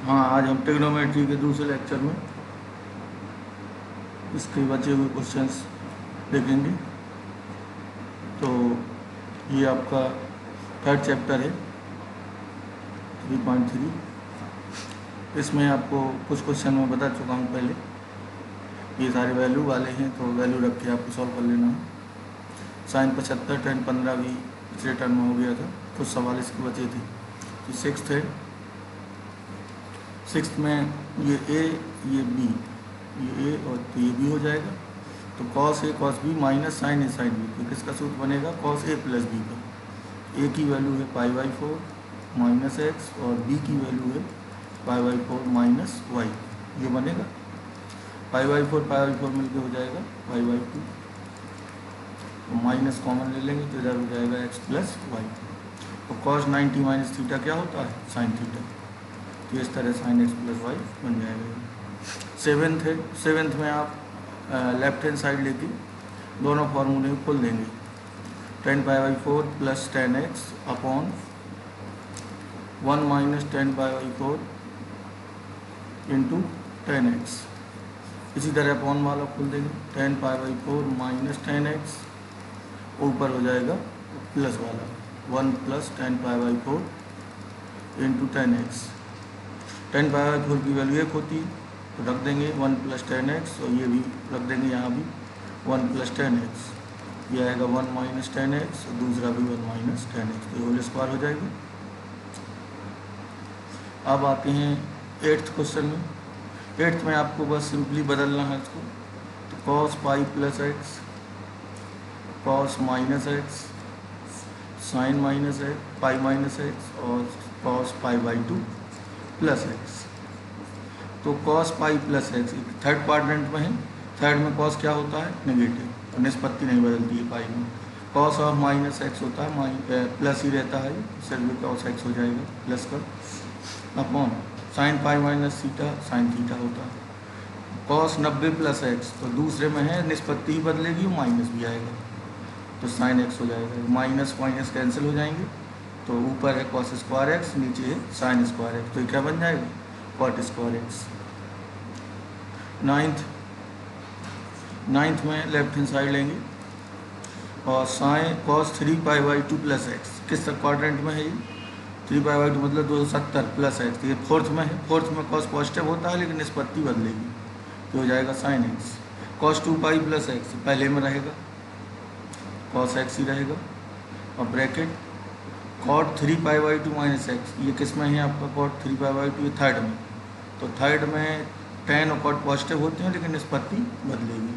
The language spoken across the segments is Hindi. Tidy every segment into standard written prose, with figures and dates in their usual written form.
हाँ, आज हम ट्रिग्नोमेट्री के दूसरे लेक्चर में इसके बचे हुए क्वेश्चंस देखेंगे। तो ये आपका थर्ड चैप्टर है 3.3। इसमें आपको कुछ क्वेश्चन मैं बता चुका हूँ पहले। ये सारे वैल्यू वाले हैं, तो वैल्यू रख के आपको सॉल्व कर लेना है। साइन 75 tan 15 भी पिछले टर्म में हो गया था, कुछ सवाल इसके बचे थे। तो सिक्स्थ है, सिक्स्थ में ये ए ये बी, ये ए और तो ये बी हो जाएगा। तो cos A cos B minus sign A sine B, तो किसका सूत्र बनेगा? कॉस ए प्लस बी का। ए की वैल्यू है π/4 माइनस एक्स और बी की वैल्यू है π/4 माइनस वाई। ये बनेगा π/4 मिलकर हो जाएगा π/2। तो माइनस कॉमन ले लेंगे तो इधर हो जाएगा एक्स प्लस वाई। तो कॉस 90 माइनस थीटा क्या होता है? Sine theta. तो इस तरह साइन एक्स प्लस वाई बन जाएगा। सेवेंथ है, सेवेंथ में आप लेफ्ट हैंड साइड लेके दोनों फार्मूले को खोल देंगे। tan π/4 plus tan x upon 1 minus tan π/4 into tan x। इसी तरह अपॉन वाला खोल देंगे, tan π/4 माइनस tan x, ऊपर हो जाएगा प्लस वाला 1 plus tan π/4 into tan x। tan π/4 की वैल्यू 1 होती है, तो रख देंगे 1 प्लस tan x, और ये भी रख देंगे यहाँ भी 1 प्लस tan x। ये आएगा 1 माइनस tan x और दूसरा भी 1 माइनस tan x, तो होल स्क्वायर हो जाएगी। अब आते हैं एट्थ क्वेश्चन में। एट्थ में आपको बस सिंपली बदलना है इसको। तो cos pi plus x, cos minus x, sine minus x pi minus x और कॉस π/2 प्लस एक्स। तो cos pi plus x third quadrant में है। थर्ड में कॉस क्या होता है? नेगेटिव, और निष्पत्ति नहीं बदलती है पाई में। कॉस ऑफ माइनस एक्स होता है, प्लस ही रहता है, सिर्फ भी कॉस एक्स हो जाएगा प्लस का, upon sine pi minus theta sine theta होता है। कॉस 90 प्लस एक्स, तो दूसरे में है निष्पत्ति ही बदलेगी, माइनस भी आएगा, तो साइन एक्स हो जाएगा। माइनस माइनस कैंसिल हो जाएंगे, तो ऊपर है कॉस स्क्वायर एक्स, नीचे है साइन स्क्वायर एक्स, तो क्या बन जाएगा? Cot square x. नाइन्थ में लेफ्ट हैंड साइड लेंगे और साइन कॉस 3π/2 प्लस एक्स, किस क्वाड्रेंट में है ये? 3π/2 मतलब 270 प्लस एक्स, ये फोर्थ में है। फोर्थ में कॉस पॉजिटिव होता है लेकिन निष्पत्ति बदलेगी, तो हो जाएगा sine x. Cos 2π plus x पहले में रहेगा, कॉस एक्स ही रहेगा, और ब्रैकेट कॉट 3π/2 माइनस एक्स, ये किस में है आपका? कॉट 3π/2 ये थर्ड में। तो थर्ड में tan और कॉट पॉजिटिव होते हैं लेकिन निष्पत्ति बदलेगी,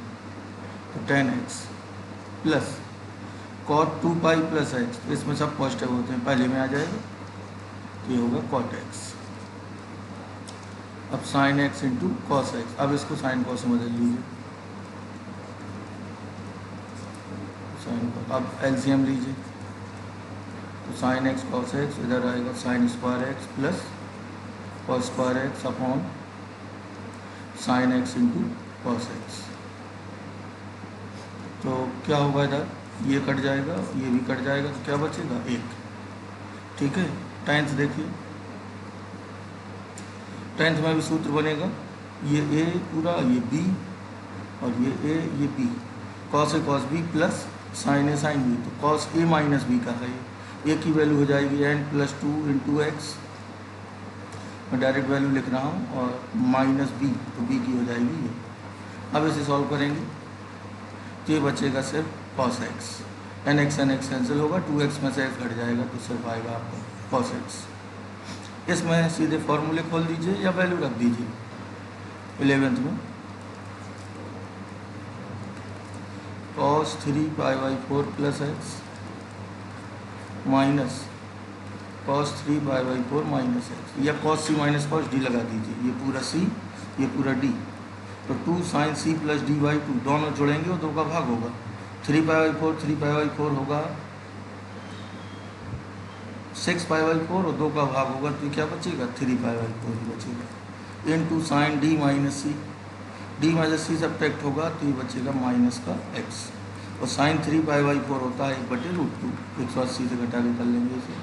तो tan x plus cot 2π plus x, तो इसमें सब पॉजिटिव होते हैं, पहले में आ जाएगा, तो ये होगा कॉट एक्स। अब sine x into cos x, अब इसको साइन कॉस में बदल लीजिए। साइन कॉस, अब एलसीएम लीजिए, तो साइन एक्स कॉस एक्स, इधर आएगा sine square x plus cos square x upon sine x into cos x. तो क्या होगा? इधर ये कट जाएगा, ये भी कट जाएगा, तो क्या बचेगा? 1। ठीक है। टेंथ देखिए, टेंथ में भी सूत्र बनेगा, ये ए पूरा, ये बी और ये ए ये B, cos A cos B plus sign A sine B, तो कॉस ए माइनस बी का है। ए की वैल्यू हो जाएगी n+2 इंटू एक्स, मैं डायरेक्ट वैल्यू लिख रहा हूँ, और माइनस बी, तो बी की हो जाएगी ये। अब इसे सॉल्व करेंगे तो ये बचेगा सिर्फ cos x, n x cancel होगा, 2x में से x घट जाएगा, तो सिर्फ आएगा आपको कॉस एक्स। इसमें सीधे फॉर्मूले खोल दीजिए या वैल्यू रख दीजिए। 11th में cos 3π/4 plus x minus cos 3π/4 minus x, या कॉस सी माइनस कॉस डी लगा दीजिए, ये पूरा सी ये पूरा डी, तो 2 साइन सी प्लस dy2, दोनों जुड़ेंगे और 2 का भाग होगा। 3π/4 होगा 6π/4 और 2 का भाग होगा, तो क्या बचेगा? 3π/4 ही बचेगा, इंटू साइन डी माइनस सी, डी माइनस सी सब्ट्रैक्ट होगा, तो ये बचेगा माइनस का एक्स, और साइन 3π/4 होता है 1/√2, 180 से घटा के कर लेंगे इसे,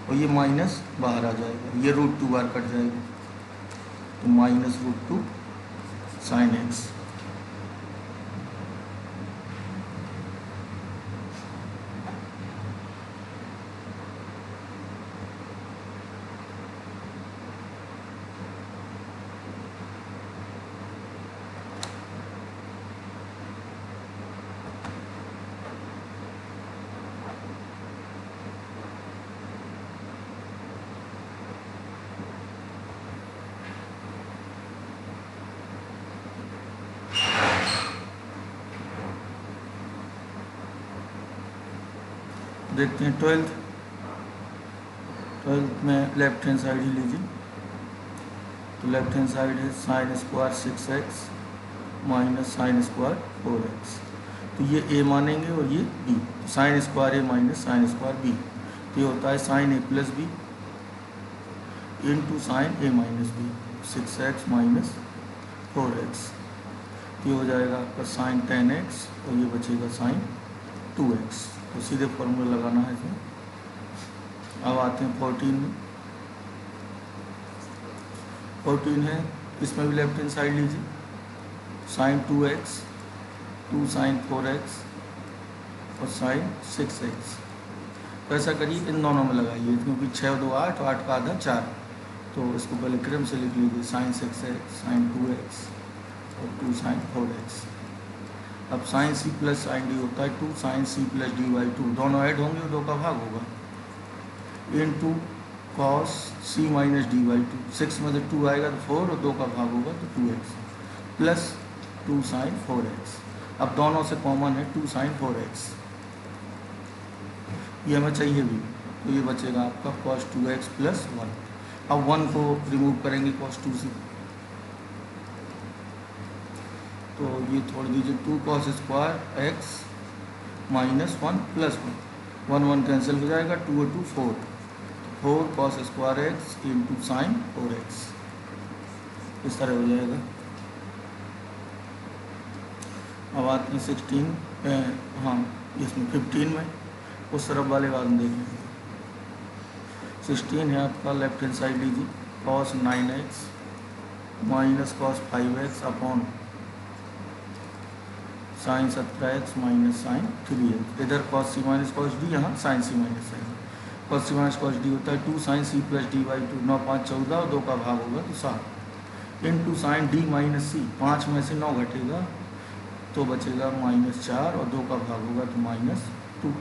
और ये माइनस बाहर आ जाएगा, ये √2 बार कट जाएगा, तो -√2 sin x। देखते हैं 12th में लेफ्ट हैंड साइड ही लीजिए। तो लेफ्ट हैंड साइड है sin square 6x minus sin square 4x। तो ये a मानेंगे और ये b, तो sin square a minus sin square b, तो ये होता है sin a plus b into sin a minus b 6x minus 4x। तो ये हो जाएगा आपका sin 10x और ये बचेगा sin 2x। तो सीधे फॉर्मूला लगाना है इसमें। अब आते हैं 14 में। 14 है, इसमें भी लेफ्ट हैंड साइड लीजिए। sin 2x 2 sin 4x और sin 6x। तो ऐसा करिए इन दोनों में लगाइए, क्योंकि 6 और 2 8, 8 का आधा 4, तो इसको पहले क्रम से लिख लीजिए sin 6x sin 2x और 2 sin 4x। अब sin c plus sin d होता है 2 sin c प्लस d/2, दोनों ऐड होंगे और 2 का भाग होगा, into cos c minus d/2। 6 में से 2 आएगा तो 4 और 2 का भाग होगा तो 2x प्लस 2 sin 4x। अब दोनों से कॉमन है 2 sin 4x, ये हमें चाहिए भी, तो ये बचेगा आपका cos 2x प्लस 1। अब 1 को रिमूव करेंगे cos 2 से, तो ये छोड़ दीजिए 2 cos square x minus 1 plus 1, 1 cancel हो जाएगा, 2 और 2 4, 4 cos square x into sine 4x, इस तरह हो जाएगा। अब आते हैं 16 हाँ इसमें 15 में उस तरफ वाले बाद में देख लेंगे। 16 है आपका, लेफ्ट हैंड साइड लीजिए, cos 9x minus cos 5x upon sin 17x minus sin 3x। इधर cos c minus cos d, यहाँ sin c minus sin। cos c minus cos d होता है 2 sin c प्लस d/2, 9 5 14 और 2 का भाग होगा तो 7, into sin d minus c, 5 में से 9 घटेगा तो बचेगा -4 और 2 का भाग होगा तो -2।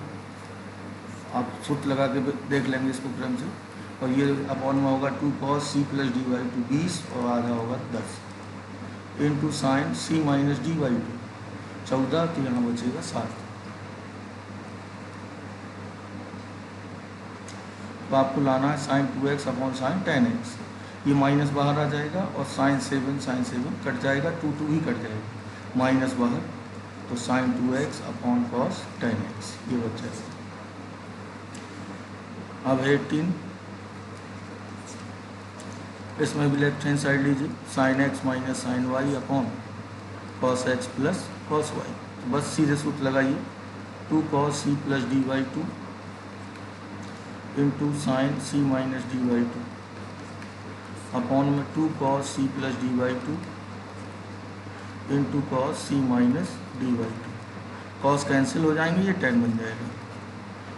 आप सूत्र लगा के देख लेंगे इसको क्रम से, और ये अपॉन में होगा 2 cos c प्लस d/2 20 और आधा होगा 10, into sin c minus d/2 14, तो यहाँ बचेगा 7। तो आपको लाना है sin 2x upon sin 10x, ये माइनस बाहर आ जाएगा और sin 7 कट जाएगा, 2 2 ही कट जाएगा, माइनस बाहर, तो sin 2x upon cos 10x ये बच जाएगा। अब 18, इसमें भी लेफ्ट हैंड साइड लीजिए, sin x minus sin y upon cos x plus cos y। तो बस सीधे सूत्र लगाइए, 2 cos c plus d/2 into sine c minus d/2 upon में 2 cos c plus d/2 into cos c minus d/2। cos cancel हो जाएंगे, ये 10 बन जाएगा,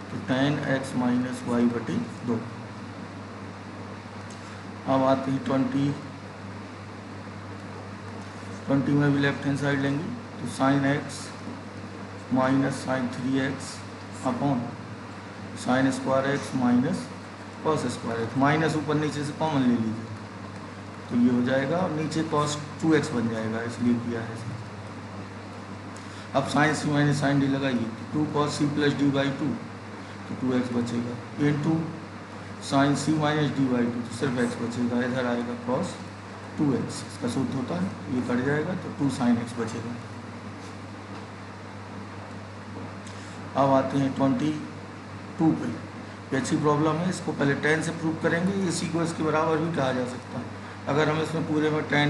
तो tan x माइनस y/2। अब आते हैं 20 में भी लेफ्ट हैंड साइड लेंगे, तो sin x minus sin 3x upon sin square x minus cos square x, minus ऊपर नीचे से कॉमन ले लीजिए तो ये हो जाएगा, और नीचे cos 2x बन जाएगा, इसलिए किया है इसे। अब sin c minus sin d लगाइए, 2 cos c प्लस d/2 तो 2x बचेगा, into sin c minus d/2 तो सिर्फ x बचेगा, इधर आएगा cos 2x, इसका सूत्र होता है, ये कट जाएगा तो 2 sin x बचेगा। अब आते हैं 22 पे, ये अच्छी प्रॉब्लम है, इसको पहले 10 से प्रूव करेंगे, इसी को इसके बराबर भी कहा जा सकता है। अगर हम इसमें पूरे में tan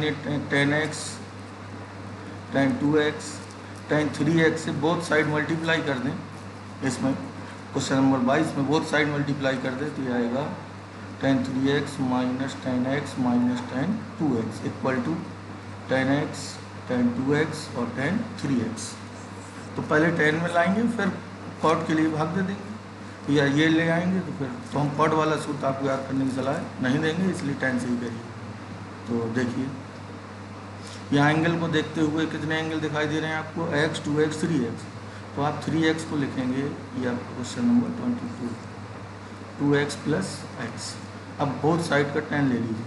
x tan 2x tan 3x से बोथ साइड मल्टीप्लाई कर दें, इसमें क्वेश्चन नंबर 22 में बोथ साइड मल्टीप्लाई कर दें तो ये आएगा tan 3x minus tan x minus tan 2x equal to tan x tan 2x और tan 3x। तो पहले tan में लाएंगे, फिर कॉट के लिए भाग दे देंगे, या ये ले आएंगे तो फिर तो हम कॉट वाला सूत्र आपको याद करने की सलाह नहीं देंगे, इसलिए tan से ही करिए। तो देखिए यहाँ एंगल को देखते हुए कितने एंगल दिखाई दे रहे हैं आपको, x 2x 3x, तो आप 3x को लिखेंगे, ये आपका question number 22, 2x plus x। अब बोथ साइड का tan ले लीजिए।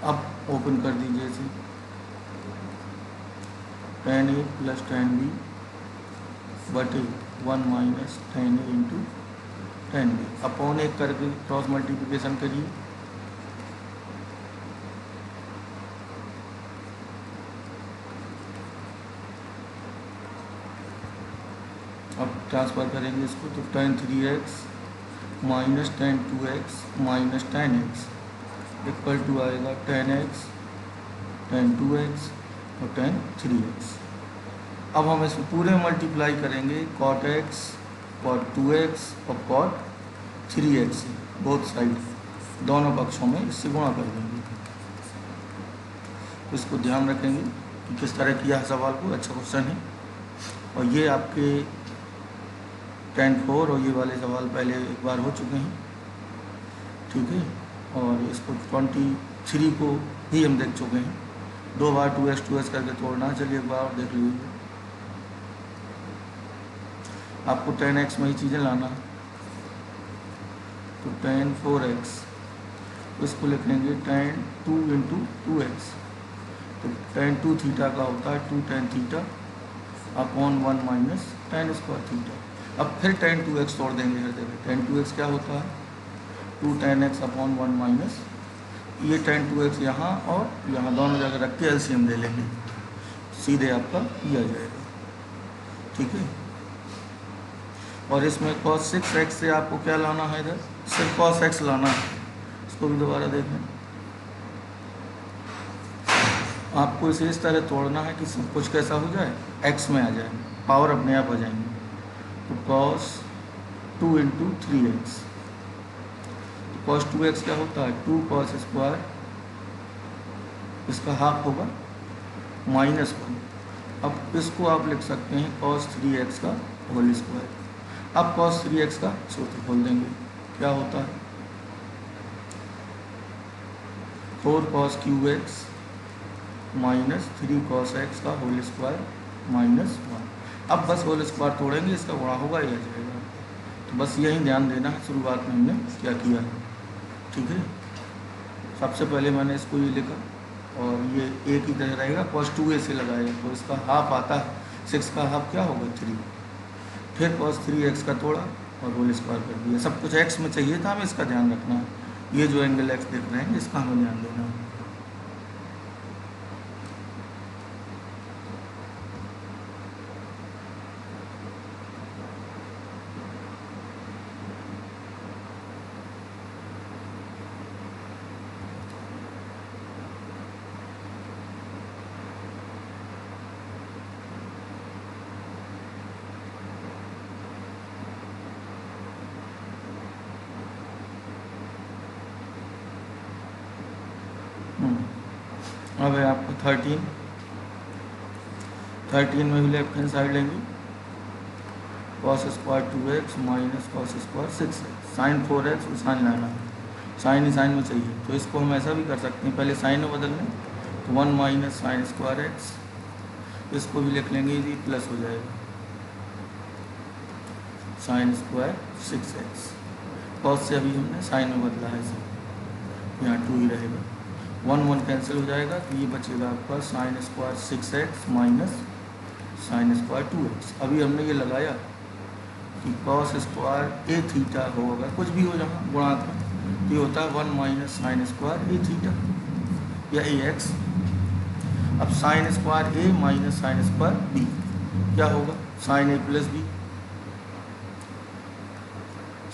अब ओपन कर दीजिए इसे, tan a plus tan b बटे 1 minus tan a into tan b upon 1 करके क्रॉस मल्टीप्लिकेशन करिए। अब ट्रांसफ़र करेंगे इसको, तो tan 3x minus tan 2x minus tan x equal to आएगा tan x tan 2x और tan 3x। अब हम इसको पूरे मल्टीप्लाई करेंगे cot x cot 2x और cot 3x से, बोथ साइड दोनों पक्षों में इससे गुणा कर देंगे। तो इसको ध्यान रखेंगे कि किस तरह किया है सवाल को, अच्छा क्वेश्चन है। और ये आपके tan 4 और ये वाले सवाल पहले एक बार हो चुके हैं, ठीक है। और इसको 23 को ही हम देख चुके हैं, 2 बार 2x करके तोड़ना। चलिए एक बार और देख लीजिए, आपको tan x में ही चीज़ें लाना है। तो tan 4x, तो इसको लिखेंगे tan 2 इंटू 2x, तो tan 2 थीटा का होता है 2 tan theta upon 1 minus tan square theta. अब फिर tan 2x तोड़ देंगे हर जगह, tan 2x क्या होता है 2 tan x अपॉन 1 माइनस, ये tan 2x यहाँ और यहाँ दोनों जगह रख के एलसीएम ले लेंगे, सीधे आपका ये आ जाएगा, ठीक है। और इसमें cos 6x से आपको क्या लाना है, इधर सिर्फ cos x लाना है। इसको भी दोबारा देखें, आपको इसे इस तरह तोड़ना है कि सब कुछ कैसा हो जाए, x में आ जाए, पावर अपने आप आ जाएंगे। तो cos 2 इंटू 3x, तो cos 2x क्या होता है 2 cos स्क्वायर, इसका हाफ होगा -1। अब इसको आप लिख सकते हैं cos 3x का होल स्क्वायर। अब cos 3x का सूत्र खोल देंगे, क्या होता है 4 cos qx minus 3 cos x का होल स्क्वायर -1। अब बस होल स्क्वायर तोड़ेंगे, इसका गुणा होगा, ये आ जाएगा। तो बस यही ध्यान देना है, शुरुआत में हमने क्या किया है, ठीक है। सबसे पहले मैंने इसको ये लिखा और ये एक ही तरह रहेगा, cos 2a से लगाएगा तो इसका हाफ आता है, 6 का हाफ क्या होगा 3, फिर cos 3x का तोड़ा और होल स्क्वायर कर दिया। सब कुछ x में चाहिए था, हमें इसका ध्यान रखना है। ये जो एंगल x देख रहे हैं इसका हमें ध्यान देना है। अब है आपको 13 में भी लेफ्ट हैंड साइड लेंगे, cos square 2x minus cos square 6x, sine 4x और साइन लाना है, साइन ही साइन में चाहिए। तो इसको हम ऐसा भी कर सकते हैं, पहले साइन में बदल लें, तो 1 माइनस साइन स्क्वायर x, इसको भी लिख लेंगे, ये प्लस हो जाएगा साइन स्क्वायर 6x। cos से अभी हमने साइन में बदला है इसे, यहाँ 2 ही रहेगा, 1 कैंसिल हो जाएगा, तो ये बचेगा आपका sine square 6x minus sine square 2x। अभी हमने ये लगाया कि cos स्क्वायर a थीटा होगा, कुछ भी हो जहाँ गुणात्मक, ये होता है 1 minus sine square a theta या ax। अब sine square a minus sine square b क्या होगा, sine a plus b,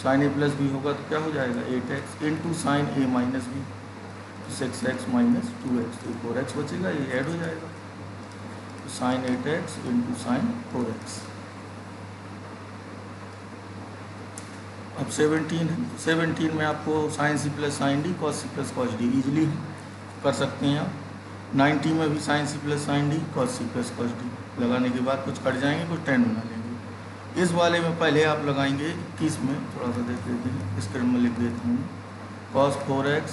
sine a plus b होगा तो क्या हो जाएगा 8x into sine a minus b, 6x minus 2x, तो 4x बचेगा, ये ऐड हो जाएगा, तो sign 8x into sign 4x। अब 17 है, 17 में आपको sine c plus sine d cos c plus cos d easily कर सकते हैं आप। 90 में भी sine c plus sine d cos c plus cos d लगाने के बाद कुछ कट जाएंगे, कुछ 10 बना लेंगे। इस वाले में पहले आप लगाएंगे 21 में, थोड़ा सा देख लेते हैं, स्क्रीन में लिख देता हूँ, cos 4x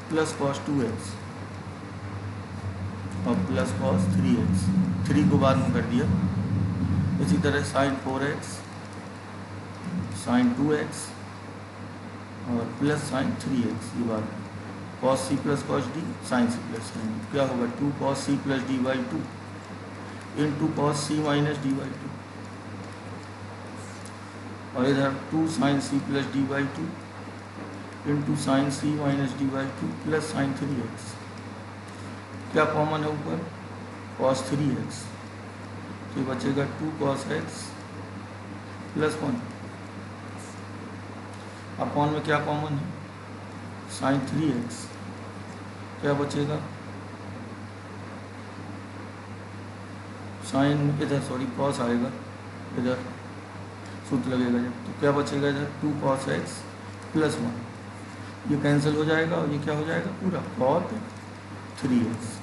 plus cos 2x और प्लस कॉस 3x, 3 को बाद में कर दिया। इसी तरह साइन 4x साइन 2x और प्लस साइन 3x, ये बात है। Cos c plus cos d sine c plus sine d, क्या होगा 2 cos c plus d by 2 into cos C minus d by 2, और इधर 2 sine c plus d by 2 into sine c minus d by 2 plus sine 3x। क्या कॉमन है ऊपर, कॉस 3x, तो बचेगा 2 कॉस x प्लस 1। अपॉन में क्या कॉमन है, साइन 3x, क्या बचेगा, साइन इधर सॉरी कॉस आएगा, इधर सूत्र लगेगा जब, तो क्या बचेगा इधर 2 कॉस x प्लस 1, ये कैंसिल हो जाएगा और ये क्या हो जाएगा पूरा कॉट 3x।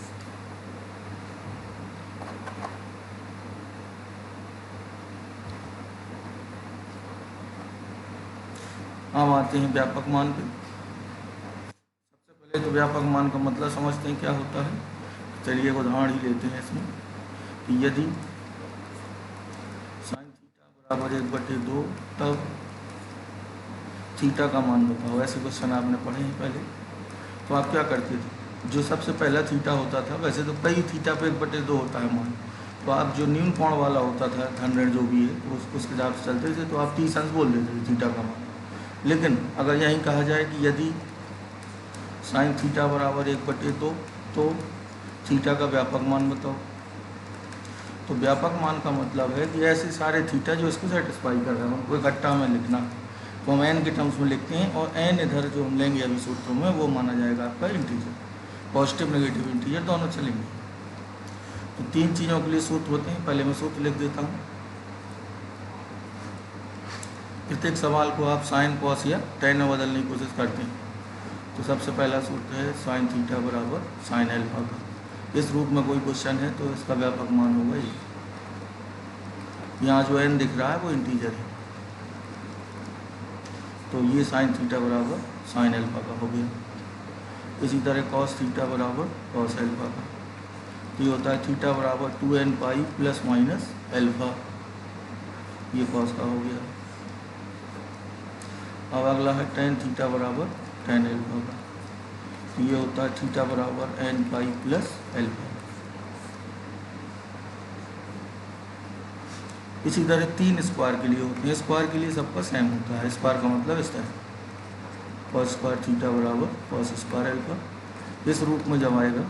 हम आते हैं व्यापक मान पे। सबसे पहले तो व्यापक मान का मतलब समझते हैं क्या होता है। चलिए एक उदाहरण ही लेते हैं इसमें कि यदि साइन थीटा बराबर 1/2 तब थीटा का मान बताओ, ऐसे क्वेश्चन आपने पढ़े हैं पहले। तो आप क्या करते थे, जो सबसे पहला थीटा होता था, वैसे तो कई थीटा पे 1/2 होता है मान, तो आप जो न्यून कोण वाला होता था 100 जो भी है तो उसके हिसाब से चलते थे, तो आप 30 अंश बोल देते थे थीटा का मान। लेकिन अगर यहीं कहा जाए कि यदि साइन थीटा बराबर 1/2 तो थीटा का व्यापक मान बताओ, तो व्यापक मान का मतलब है कि ऐसे सारे थीटा जो इसको सेटिस्फाई कर रहे हैं उनको इकट्ठा में लिखना, तो हम एन के टर्म्स में लिखते हैं, और एन इधर जो हम लेंगे अभी सूत्रों में वो माना जाएगा आपका इंटीजर, पॉजिटिव नेगेटिव इंटीजर दोनों चलेंगे। तो 3 चीज़ों के लिए सूत्र होते हैं, पहले मैं सूत्र लिख देता हूँ। प्रत्येक सवाल को आप साइन कॉस या टेन में बदलने की कोशिश करते हैं। तो सबसे पहला सूत्र है साइन थीटा बराबर साइन अल्फा का। इस रूप में कोई क्वेश्चन है तो इसका व्यापक मान होगा ये, यहाँ जो एन दिख रहा है वो इंटीजर है, तो ये साइन थीटा बराबर साइन अल्फा का हो गया। इसी तरह कॉस थीटा बराबर कॉस अल्फा का, तो ये होता है थीटा बराबर 2n pi plus minus alpha, ये कॉस का हो गया। अब अगला है टेन थीटा बराबर टेन अल्फा का, तो ये होता है थीटा बराबर n पाई प्लस अल्फा। इसी तरह 3 स्क्वायर के लिए होते हैं, स्क्वायर के लिए सबका सेम होता है, स्क्वायर का मतलब इस तरह कॉस स्क्वायर थीटा बराबर कॉस स्क्वायर अल्फा। इस रूप में जब आएगा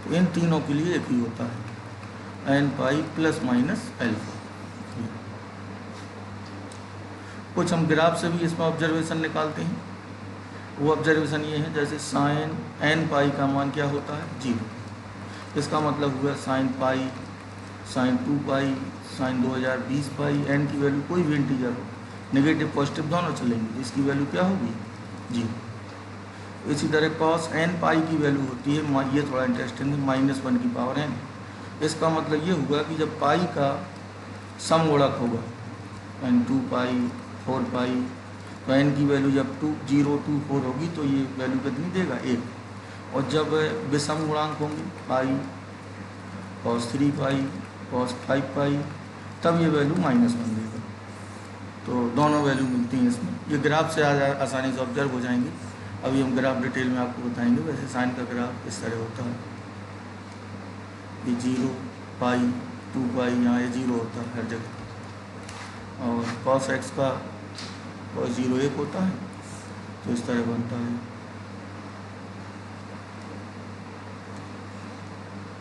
तो इन तीनों के लिए एक ही होता है n pi plus minus alpha. कुछ हम ग्राफ से भी इसमें ऑब्जर्वेशन निकालते हैं, वो ऑब्जर्वेशन ये है जैसे साइन n पाई का मान क्या होता है 0, इसका मतलब हुआ साइन पाई, साइन 2 पाई, साइन 2020 पाई, n की वैल्यू कोई भी इंटीजर हो, नेगेटिव पॉजिटिव दोनों चलेंगे, इसकी वैल्यू क्या होगी 0। इसी तरह कॉस n पाई की वैल्यू होती है, ये थोड़ा इंटरेस्टिंग है, -1 की पावर n। इसका मतलब ये हुआ कि जब पाई का सम गुणक होगा n 2 पाई 4 पाई, तो n की वैल्यू जब 0 2 4 होगी तो ये वैल्यू कितनी देगा 1, और जब विषम गुणांक होंगे पाई कॉस 3 पाई कॉस 5 पाई, तब ये वैल्यू -1 देगा। तो दोनों वैल्यू मिलती हैं इसमें, ये ग्राफ से आसानी से ऑब्जर्व हो जाएंगे। अभी हम ग्राफ डिटेल में आपको बताएंगे। वैसे साइन का ग्राफ इस तरह होता है, ये 0 पाई 2 पाई, यहाँ ये 0 होता है हर जगह, और कॉस x का और 0 1 होता है, तो इस तरह बनता है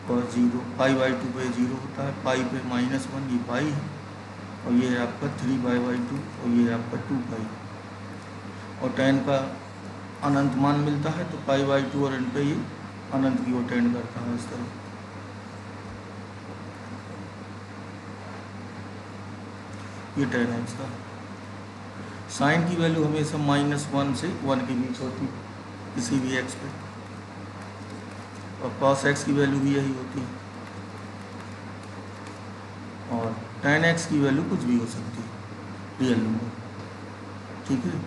कॉस 0 पाई बाई 2 पे 0 होता है, पाई पे -1, ये पाई है, और ये है आपका 3 पाई बाई 2, और ये है आपका 2 पाई, और टेन का अनंत मान मिलता है, तो पाई बाई 2 और एन पे ये अनंत की ओर टेंड करता है इस तरह। ये टेन एक्स का। साइन की वैल्यू हमेशा -1 से 1 के बीच होती है किसी भी एक्स पे, और कॉस एक्स की वैल्यू भी यही होती है, और tan एक्स की वैल्यू कुछ भी हो सकती है रियल नंबर। ठीक है।